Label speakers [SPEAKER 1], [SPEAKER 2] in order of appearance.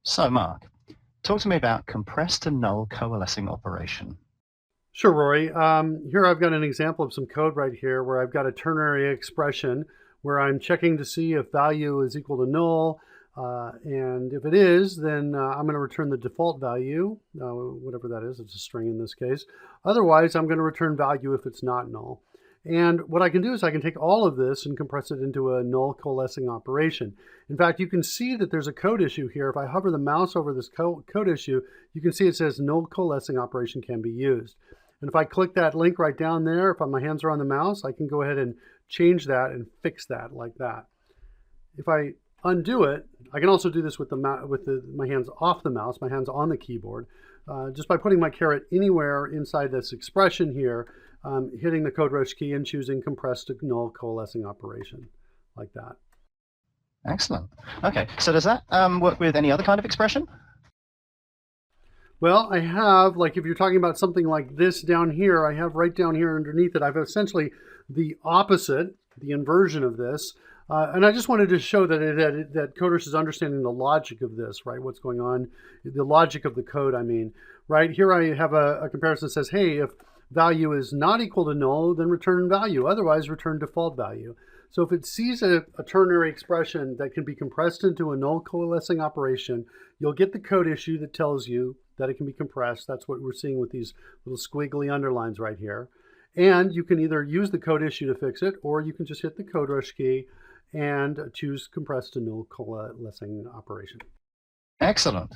[SPEAKER 1] So, Mark, talk to me about compressed to null coalescing operation.
[SPEAKER 2] Sure, Rory. Here I've got an example of some code right here where I've got a ternary expression where I'm checking to see if value is equal to null. And if it is, then I'm going to return the default value, whatever that is. It's a string in this case. Otherwise, I'm going to return value if it's not null. And what I can do is I can take all of this and compress it into a null coalescing operation. In fact, you can see that there's a code issue here. If I hover the mouse over this code issue, you can see it says null coalescing operation can be used. And if I click that link right down there, if my hands are on the mouse, I can go ahead and change that and fix that like that. If I undo it, I can also do this with my hands off the mouse, my hands on the keyboard, just by putting my caret anywhere inside this expression here, hitting the CodeRush key and choosing compressed to null coalescing operation, like that.
[SPEAKER 1] Excellent. Okay, so does that work with any other kind of expression?
[SPEAKER 2] Well, I have, like if you're talking about something like this down here, I have right down here underneath it, I've essentially the opposite, the inversion of this. And I just wanted to show that CodeRush is understanding the logic of this, right? What's going on, the logic of the code, I mean. Right here I have a comparison that says, hey, if value is not equal to null, then return value. Otherwise, return default value. So if it sees a ternary expression that can be compressed into a null coalescing operation, you'll get the code issue that tells you that it can be compressed. That's what we're seeing with these little squiggly underlines right here. And you can either use the code issue to fix it, or you can just hit the CodeRush key and choose compressed to null coalescing operation.
[SPEAKER 1] Excellent.